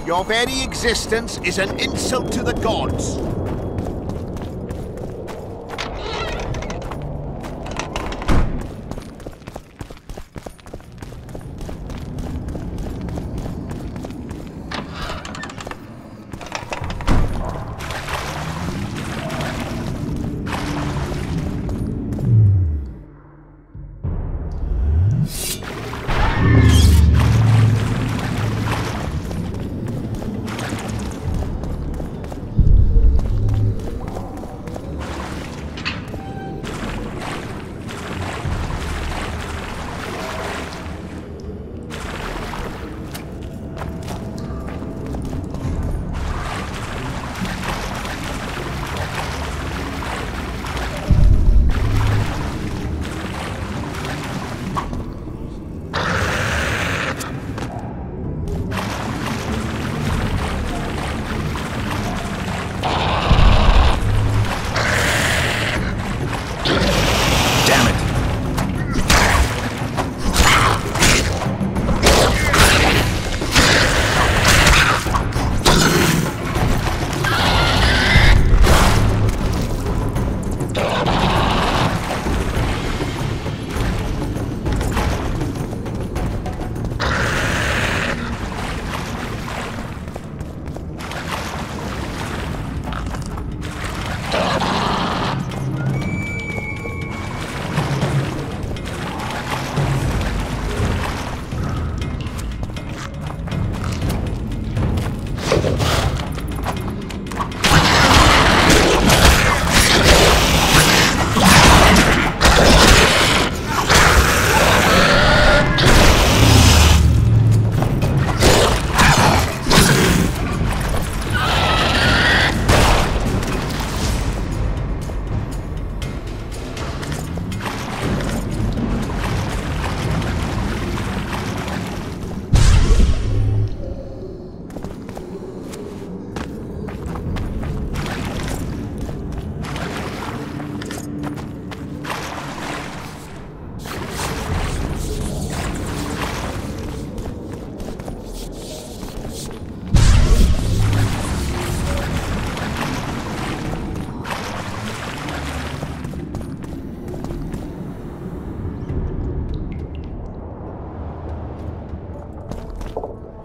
Your very existence is an insult to the gods.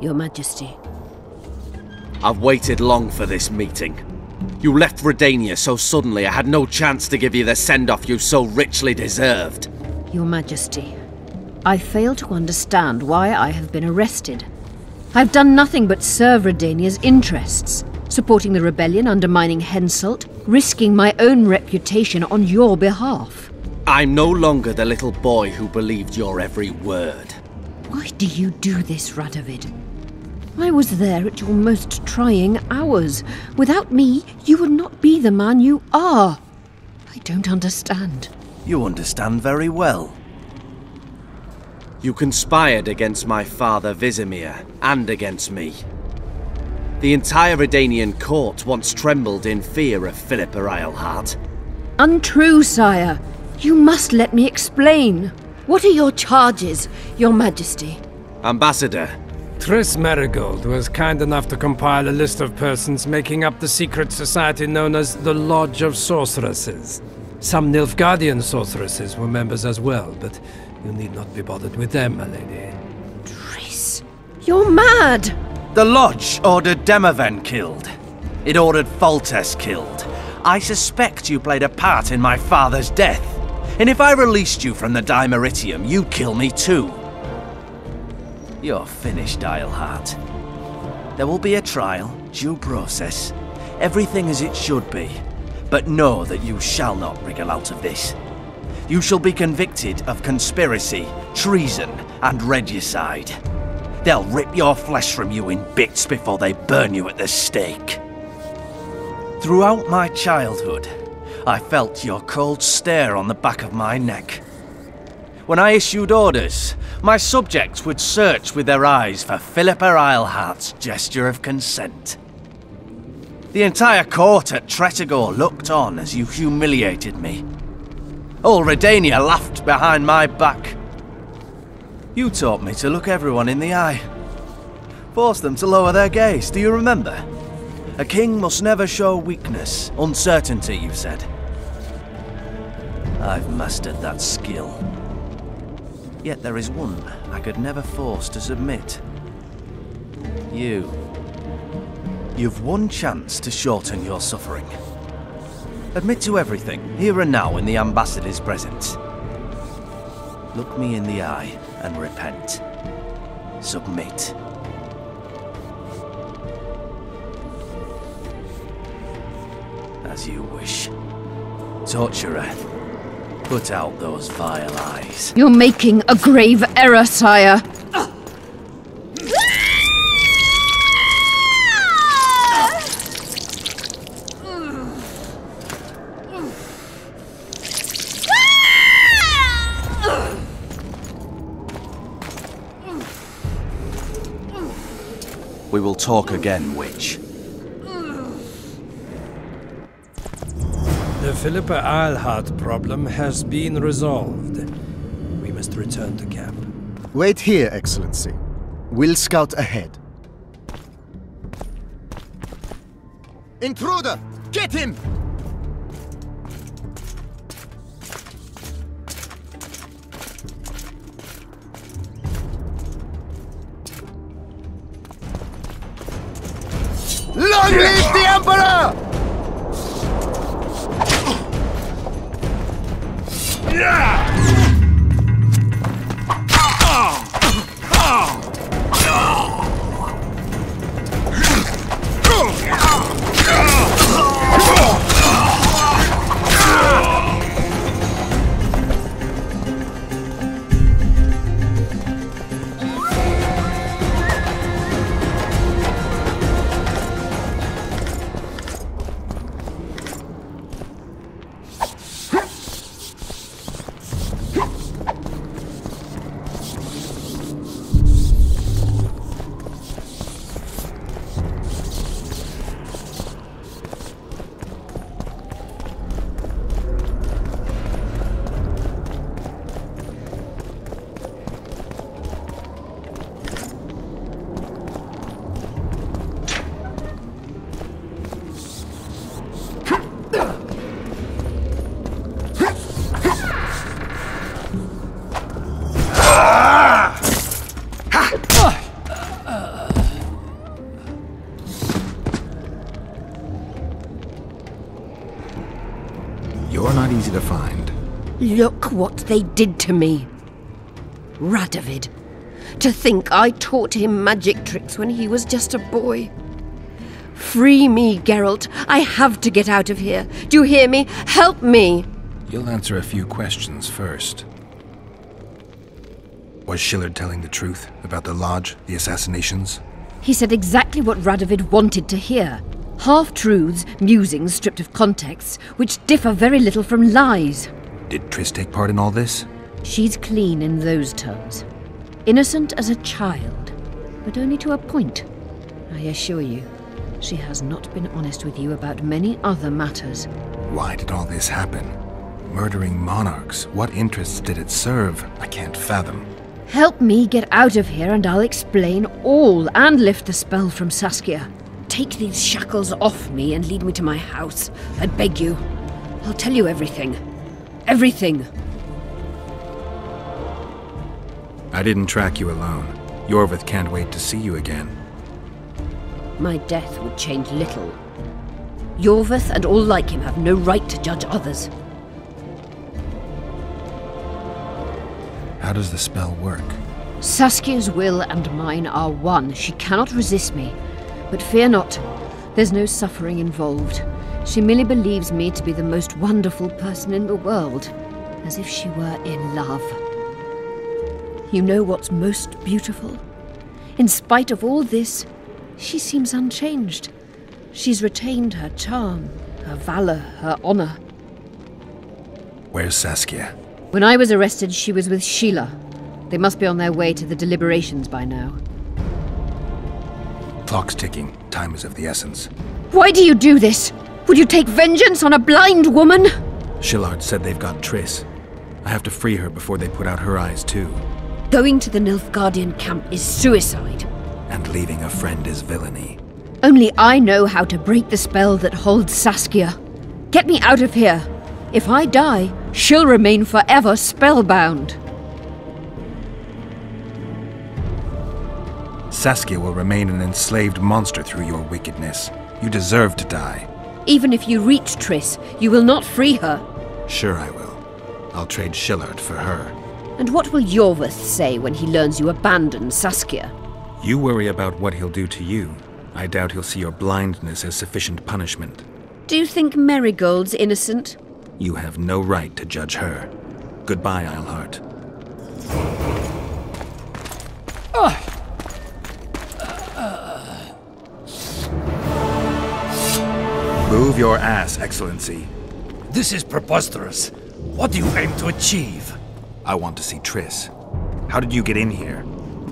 Your Majesty. I've waited long for this meeting. You left Redania so suddenly I had no chance to give you the send-off you so richly deserved. Your Majesty, I fail to understand why I have been arrested. I've done nothing but serve Redania's interests, supporting the rebellion, undermining Henselt, risking my own reputation on your behalf. I'm no longer the little boy who believed your every word. Why do you do this, Radovid? I was there at your most trying hours. Without me, you would not be the man you are. I don't understand. You understand very well. You conspired against my father Vizimir, and against me. The entire Redanian court once trembled in fear of Philippa Eilhart. Untrue, sire. You must let me explain. What are your charges, Your Majesty? Ambassador. Triss Marigold was kind enough to compile a list of persons making up the secret society known as the Lodge of Sorceresses. Some Nilfgaardian sorceresses were members as well, but you need not be bothered with them, my lady. Triss, you're mad! The Lodge ordered Demoven killed. It ordered Foltest killed. I suspect you played a part in my father's death. And if I released you from the Dimeritium, you'd kill me too. You're finished, Eilhart. There will be a trial, due process, everything as it should be. But know that you shall not wriggle out of this. You shall be convicted of conspiracy, treason, and regicide. They'll rip your flesh from you in bits before they burn you at the stake. Throughout my childhood, I felt your cold stare on the back of my neck. When I issued orders, my subjects would search with their eyes for Philippa Eilhart's gesture of consent. The entire court at Tretogor looked on as you humiliated me. All Redania laughed behind my back. You taught me to look everyone in the eye. Force them to lower their gaze, do you remember? A king must never show weakness, uncertainty, you said. I've mastered that skill. Yet there is one I could never force to submit. You. You've one chance to shorten your suffering. Admit to everything, here and now in the ambassador's presence. Look me in the eye and repent. Submit. As you wish. Torturer, put out those vile eyes. You're making a grave error, sire. We will talk again, witch. The Philippa Eilhart problem has been resolved. We must return to camp. Wait here, Excellency. We'll scout ahead. Intruder! Get him! Long live the Emperor! You're not easy to find. Look what they did to me. Radovid. To think I taught him magic tricks when he was just a boy. Free me, Geralt. I have to get out of here. Do you hear me? Help me! You'll answer a few questions first. Was Shillard telling the truth about the Lodge, the assassinations? He said exactly what Radovid wanted to hear. Half-truths, musings stripped of context, which differ very little from lies. Did Triss take part in all this? She's clean in those terms. Innocent as a child, but only to a point. I assure you, she has not been honest with you about many other matters. Why did all this happen? Murdering monarchs, what interests did it serve? I can't fathom. Help me get out of here and I'll explain all and lift the spell from Saskia. Take these shackles off me and lead me to my house. I beg you. I'll tell you everything. Everything. I didn't track you alone. Yorvith can't wait to see you again. My death would change little. Yorvith and all like him have no right to judge others. How does the spell work? Saskia's will and mine are one. She cannot resist me. But fear not. There's no suffering involved. She merely believes me to be the most wonderful person in the world, as if she were in love. You know what's most beautiful? In spite of all this, she seems unchanged. She's retained her charm, her valor, her honor. Where's Saskia? When I was arrested, she was with Sheila. They must be on their way to the deliberations by now. Clock's ticking. Time is of the essence. Why do you do this? Would you take vengeance on a blind woman? Shillard said they've got Triss. I have to free her before they put out her eyes too. Going to the Nilfgaardian camp is suicide. and leaving a friend is villainy. Only I know how to break the spell that holds Saskia. Get me out of here. If I die, she'll remain forever spellbound. Saskia will remain an enslaved monster through your wickedness. You deserve to die. Even if you reach Triss, you will not free her. Sure I will. I'll trade Schillard for her. And what will Yorveth say when he learns you abandoned Saskia? You worry about what he'll do to you. I doubt he'll see your blindness as sufficient punishment. Do you think Marigold's innocent? You have no right to judge her. Goodbye, Eilhart. Move your ass, Excellency. This is preposterous. What do you aim to achieve? I want to see Triss. How did you get in here?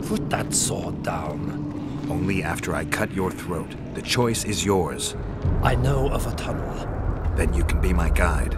Put that sword down. Only after I cut your throat. The choice is yours. I know of a tunnel. Then you can be my guide.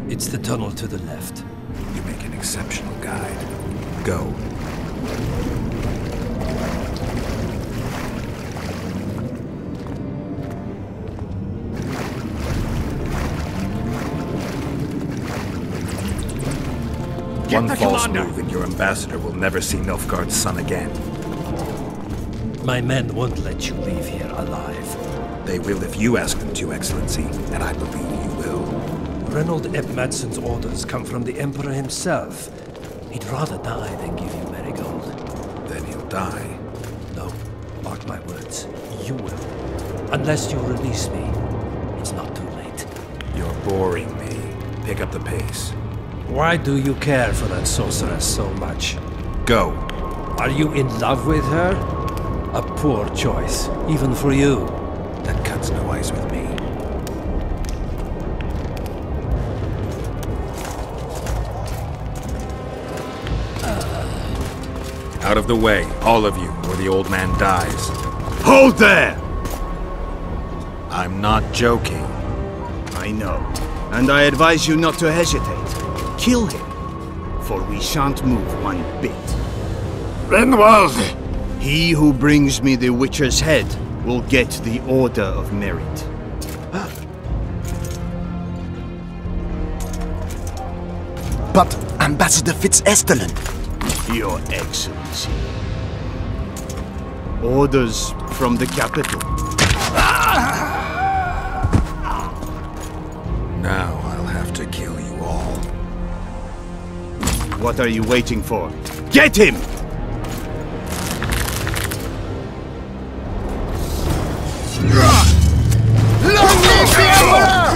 It's the tunnel to the left. You make an exceptional guide. Go. One false move and your ambassador will never see Nilfgaard's son again. My men won't let you leave here alive. They will if you ask them to, Excellency, and I believe you will. Reynold Eb Madsen's orders come from the Emperor himself. He'd rather die than give you Marigold. Then he'll die. No, mark my words. You will. Unless you release me, it's not too late. You're boring me. Pick up the pace. Why do you care for that sorceress so much? Go. Are you in love with her? A poor choice, even for you. That cuts no ice with me. Out of the way, all of you, or the old man dies. Hold there! I'm not joking. I know, and I advise you not to hesitate. Kill him, for we shan't move one bit. Renwald! He who brings me the Witcher's head will get the Order of Merit. But Ambassador Fitz-Estellen... Your Excellency. Orders from the capital. Now I'll have to kill you all. What are you waiting for? Get him! Long live the Emperor!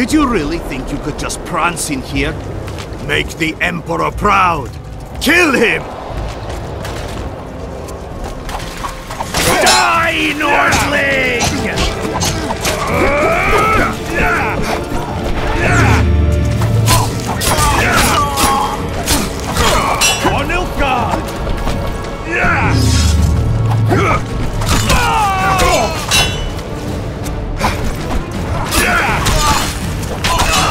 Did you really think you could just prance in here? Make the Emperor proud! Kill him! Die, Nordling!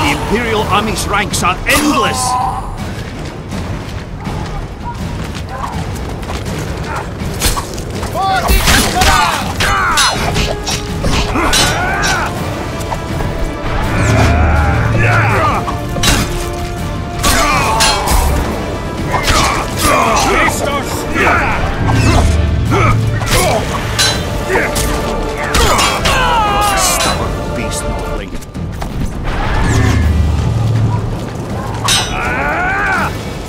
The Imperial Army's ranks are endless! For the Stubborn beast, Nordling.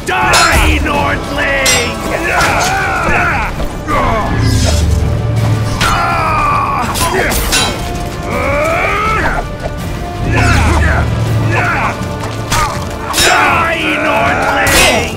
Die, Nordling! Die, Nordling!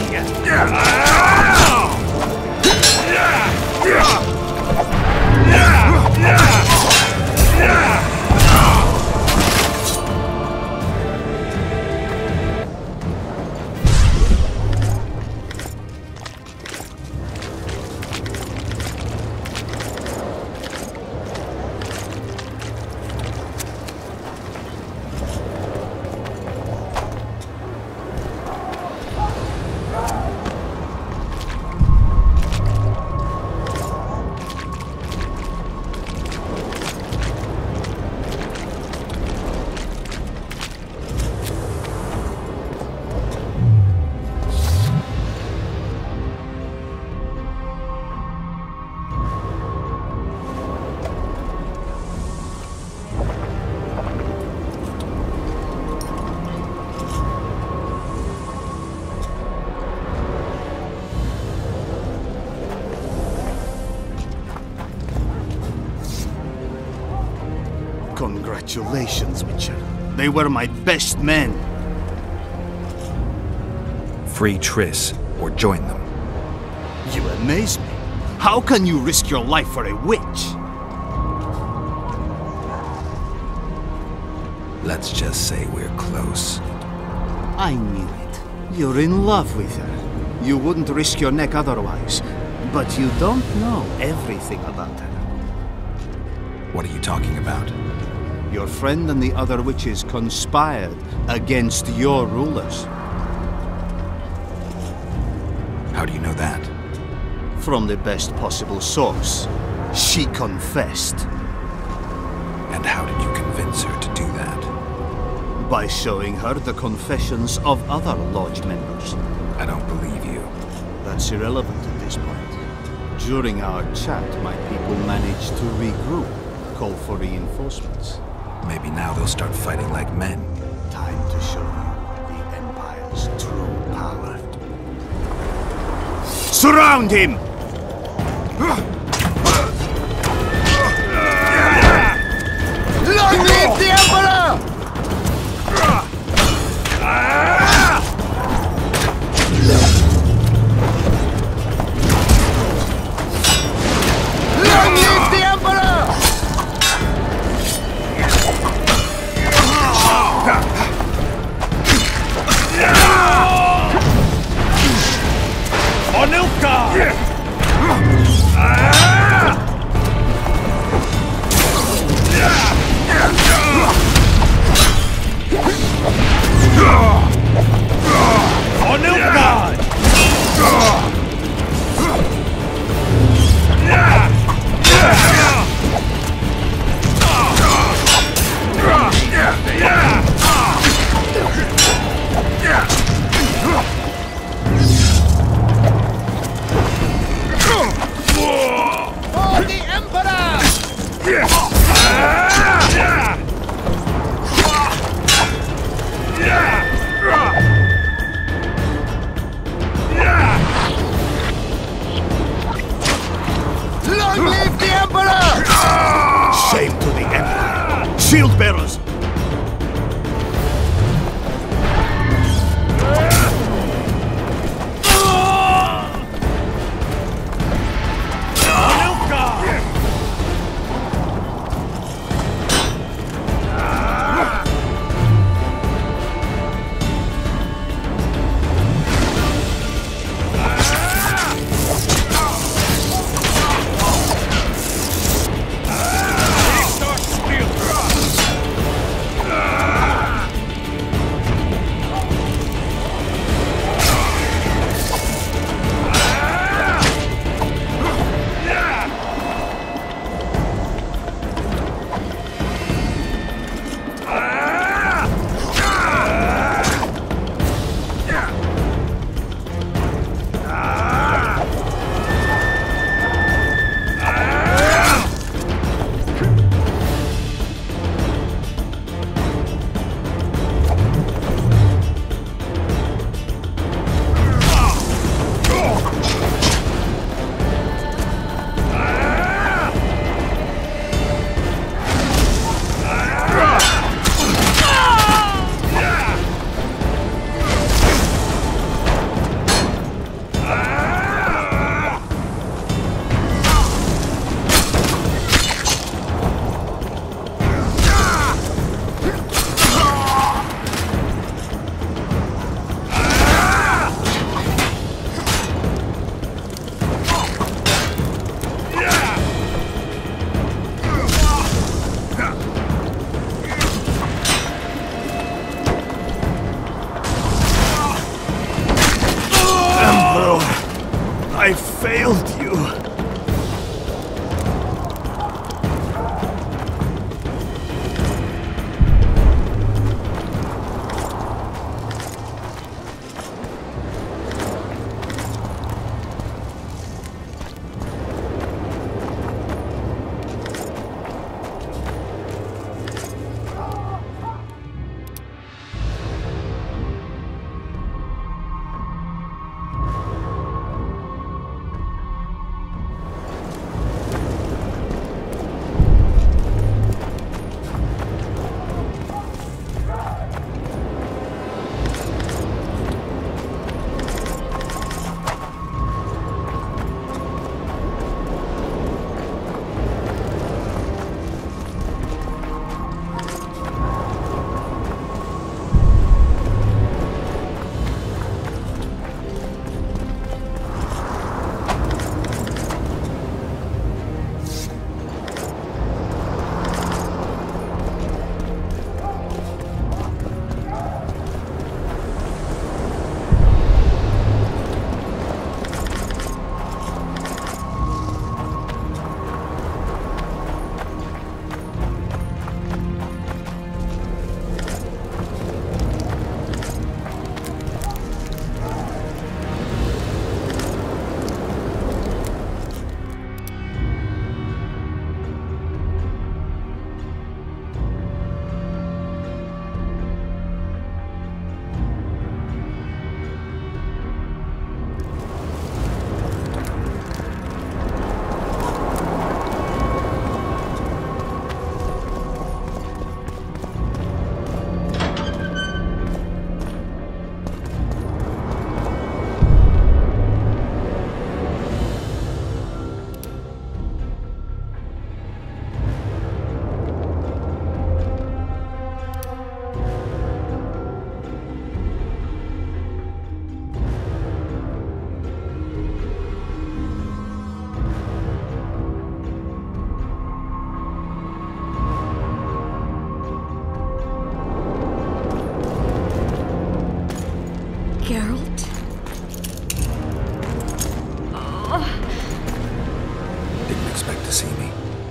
Congratulations, Witcher. They were my best men. Free Triss, or join them. You amaze me. How can you risk your life for a witch? Let's just say we're close. I knew it. You're in love with her. You wouldn't risk your neck otherwise. But you don't know everything about her. What are you talking about? Your friend and the other witches conspired against your rulers. How do you know that? From the best possible source. She confessed. And how did you convince her to do that? By showing her the confessions of other lodge members. I don't believe you. That's irrelevant at this point. During our chat, my people managed to regroup, call for reinforcements. Maybe now they'll start fighting like men. Time to show you the Empire's true power. Surround him! Long live the Emperor! Long live the Emperor! Shame to the Empire! Shield bearers! I failed you.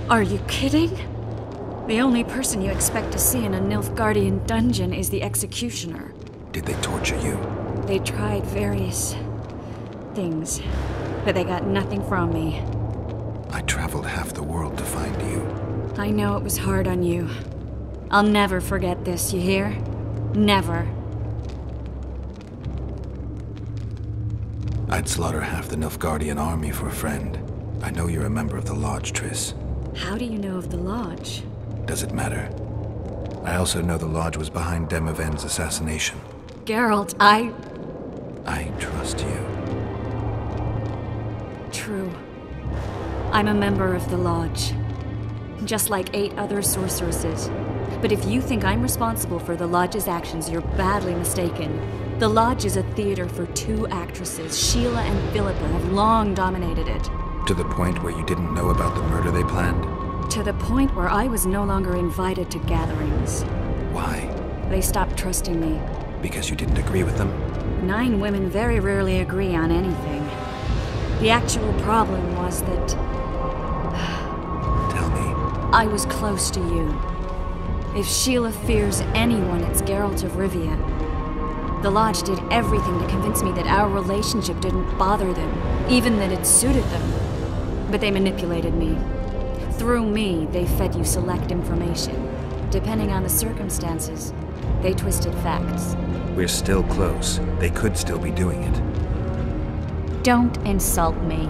Are you kidding? The only person you expect to see in a Nilfgaardian dungeon is the executioner. Did they torture you? They tried various things, but they got nothing from me. I traveled half the world to find you. I know it was hard on you. I'll never forget this, you hear? Never. I'd slaughter half the Nilfgaardian army for a friend. I know you're a member of the Lodge, Triss. How do you know of the Lodge? Does it matter? I also know the Lodge was behind Demaven's assassination. Geralt, I trust you. True. I'm a member of the Lodge. Just like 8 other sorceresses. But if you think I'm responsible for the Lodge's actions, you're badly mistaken. The Lodge is a theater for 2 actresses. Sheila and Philippa have long dominated it. To the point where you didn't know about the murder they planned? To the point where I was no longer invited to gatherings. Why? They stopped trusting me. Because you didn't agree with them? 9 women very rarely agree on anything. The actual problem was that... Tell me. I was close to you. If Sheila fears anyone, it's Geralt of Rivia. The Lodge did everything to convince me that our relationship didn't bother them, even that it suited them. But they manipulated me. Through me, they fed you select information. Depending on the circumstances, they twisted facts. We're still close. They could still be doing it. Don't insult me.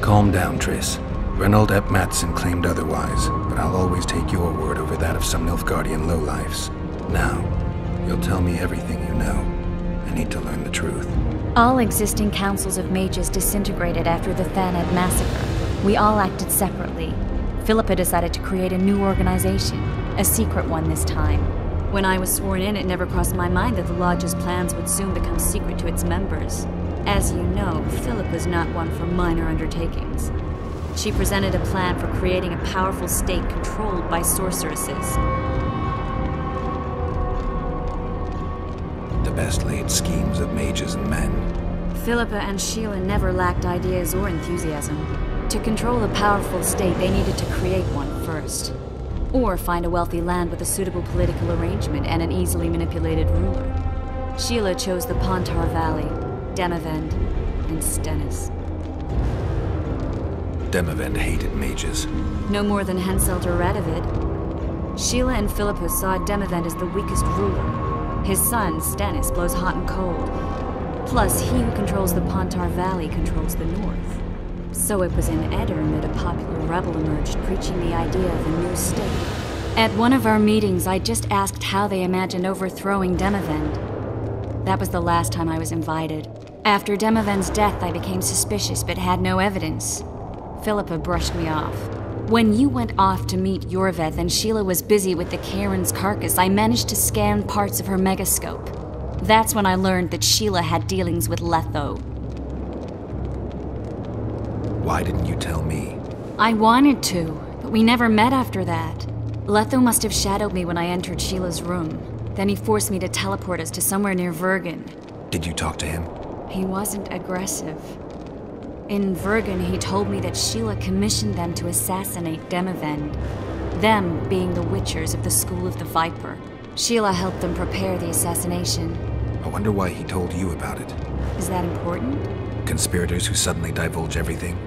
Calm down, Triss. Reynold Ep Matson claimed otherwise, but I'll always take your word over that of some Nilfgaardian lowlifes. Now, you'll tell me everything you know. I need to learn the truth. All existing councils of mages disintegrated after the Thaned massacre. We all acted separately. Philippa decided to create a new organization, a secret one this time. When I was sworn in, it never crossed my mind that the Lodge's plans would soon become secret to its members. As you know, Philippa's not one for minor undertakings. She presented a plan for creating a powerful state controlled by sorceresses. The best laid schemes of mages and men. Philippa and Sheila never lacked ideas or enthusiasm. To control a powerful state, they needed to create one first. Or find a wealthy land with a suitable political arrangement and an easily manipulated ruler. Sheila chose the Pontar Valley, Demavend, and Stennis. Demavend hated mages. No more than Henselt or Radovid. Sheila and Philippa saw Demavend as the weakest ruler. His son, Stennis, blows hot and cold. Plus, he who controls the Pontar Valley controls the north. So it was in Edirn that a popular rebel emerged, preaching the idea of a new state. At one of our meetings, I just asked how they imagined overthrowing Demavend. That was the last time I was invited. After Demavend's death, I became suspicious, but had no evidence. Philippa brushed me off. When you went off to meet Yorveth and Sheila was busy with the Karen's carcass, I managed to scan parts of her megascope. That's when I learned that Sheila had dealings with Letho. Why didn't you tell me? I wanted to, but we never met after that. Letho must have shadowed me when I entered Sheila's room. Then he forced me to teleport us to somewhere near Vergen. Did you talk to him? He wasn't aggressive. In Vergen, he told me that Sheila commissioned them to assassinate Demavend. Them being the Witchers of the School of the Viper. Sheila helped them prepare the assassination. I wonder why he told you about it. Is that important? Conspirators who suddenly divulge everything?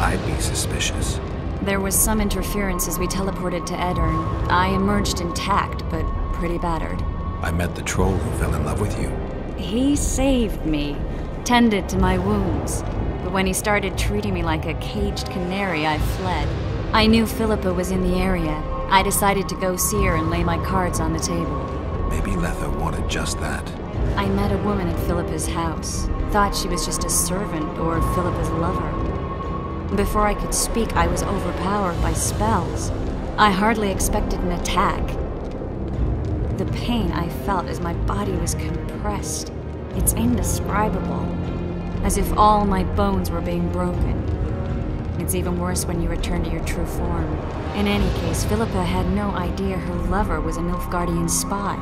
I'd be suspicious. There was some interference as we teleported to Edirn. I emerged intact, but pretty battered. I met the troll who fell in love with you. He saved me, tended to my wounds. But when he started treating me like a caged canary, I fled. I knew Philippa was in the area. I decided to go see her and lay my cards on the table. Maybe Letho wanted just that. I met a woman at Philippa's house. Thought she was just a servant or Philippa's lover. Before I could speak, I was overpowered by spells. I hardly expected an attack. The pain I felt as my body was compressed. It's indescribable. As if all my bones were being broken. It's even worse when you return to your true form. In any case, Philippa had no idea her lover was a Nilfgaardian spy.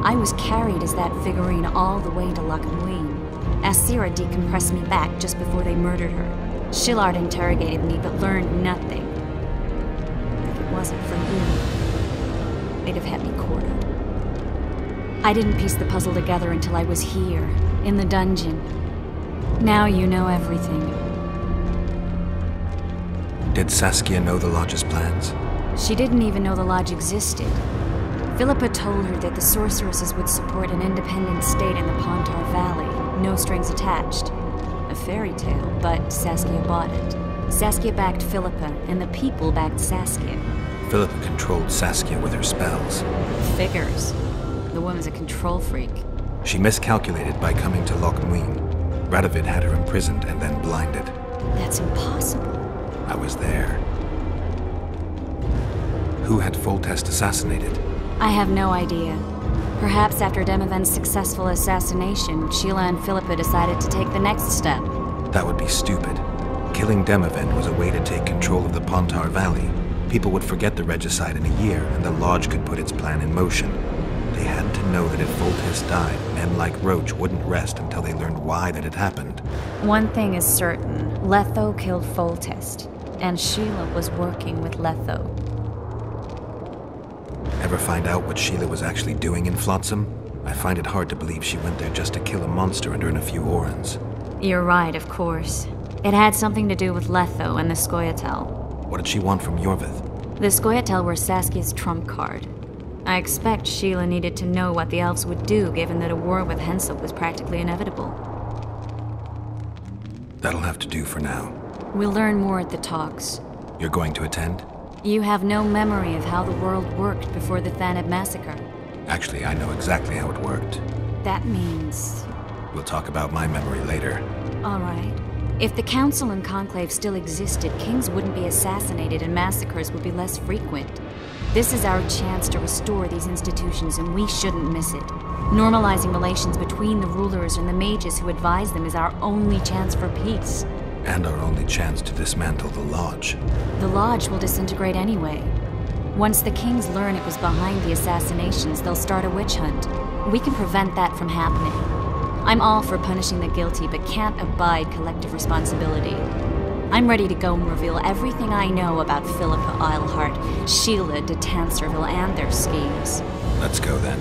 I was carried as that figurine all the way to Loch Muin. Asira decompressed me back just before they murdered her. Shillard interrogated me, but learned nothing. If it wasn't for you, they'd have had me quartered. I didn't piece the puzzle together until I was here, in the dungeon. Now you know everything. Did Saskia know the Lodge's plans? She didn't even know the Lodge existed. Philippa told her that the sorceresses would support an independent state in the Pontar Valley, no strings attached. A fairy tale, but Saskia bought it. Saskia backed Philippa, and the people backed Saskia. Philippa controlled Saskia with her spells. Figures. The woman's a control freak. She miscalculated by coming to Loch Muin. Radovid had her imprisoned and then blinded. That's impossible. I was there. Who had Foltest assassinated? I have no idea. Perhaps after Demavend's successful assassination, Sheila and Philippa decided to take the next step. That would be stupid. Killing Demavend was a way to take control of the Pontar Valley. People would forget the regicide in a year, and the Lodge could put its plan in motion. They had to know that if Foltest died, men like Roach wouldn't rest until they learned why that had happened. One thing is certain. Letho killed Foltest, and Sheila was working with Letho. Ever find out what Sheila was actually doing in Flotsam? I find it hard to believe she went there just to kill a monster and earn a few orans. You're right, of course. It had something to do with Letho and the Scoia'tael. What did she want from Yorveth? The Scoia'tael were Saskia's trump card. I expect Sheila needed to know what the elves would do, given that a war with Henselt was practically inevitable. That'll have to do for now. We'll learn more at the talks. You're going to attend? You have no memory of how the world worked before the Thanad massacre. Actually, I know exactly how it worked. That means... We'll talk about my memory later. All right. If the Council and Conclave still existed, kings wouldn't be assassinated and massacres would be less frequent. This is our chance to restore these institutions, and we shouldn't miss it. Normalizing relations between the rulers and the mages who advise them is our only chance for peace. And our only chance to dismantle the Lodge. The Lodge will disintegrate anyway. Once the kings learn it was behind the assassinations, they'll start a witch hunt. We can prevent that from happening. I'm all for punishing the guilty, but can't abide collective responsibility. I'm ready to go and reveal everything I know about Philippa Eilhart, Sheila de Tancerville, and their schemes. Let's go then.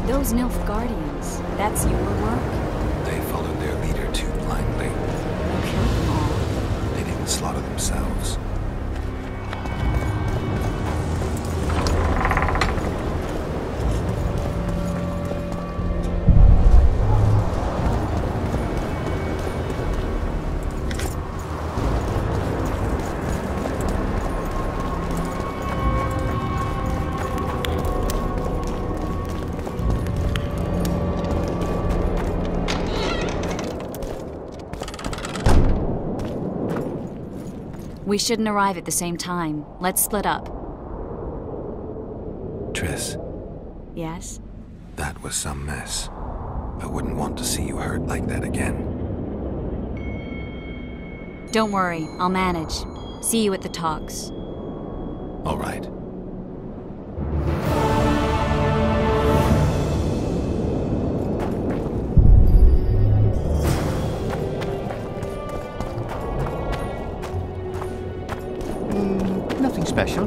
Those Nilfgaardians, that's your work? They followed their leader too blindly. You killed them all. They didn't slaughter themselves. We shouldn't arrive at the same time. Let's split up. Triss, Yes? that was some mess. I wouldn't want to see you hurt like that again. Don't worry, I'll manage. See you at the talks. All right. Nothing special.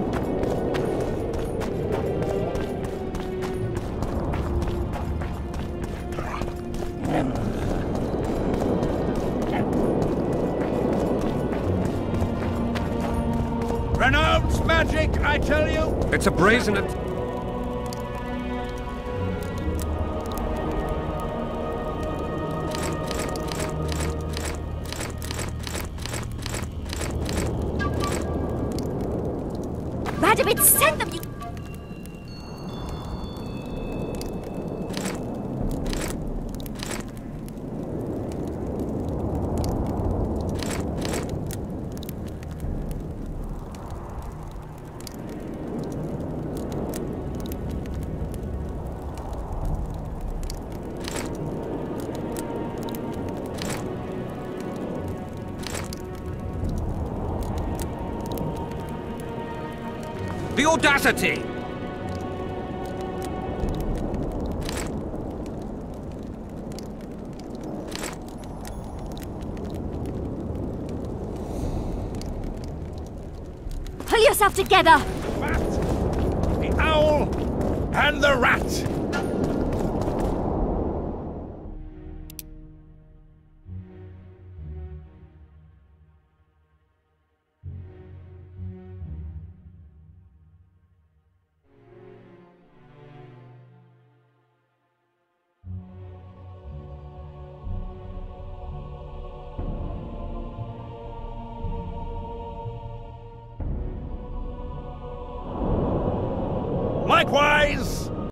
Renounce magic, I tell you! It's a brazen at... Radovid, send them! The audacity! Pull yourself together! Rat! The owl and the rat! Likewise,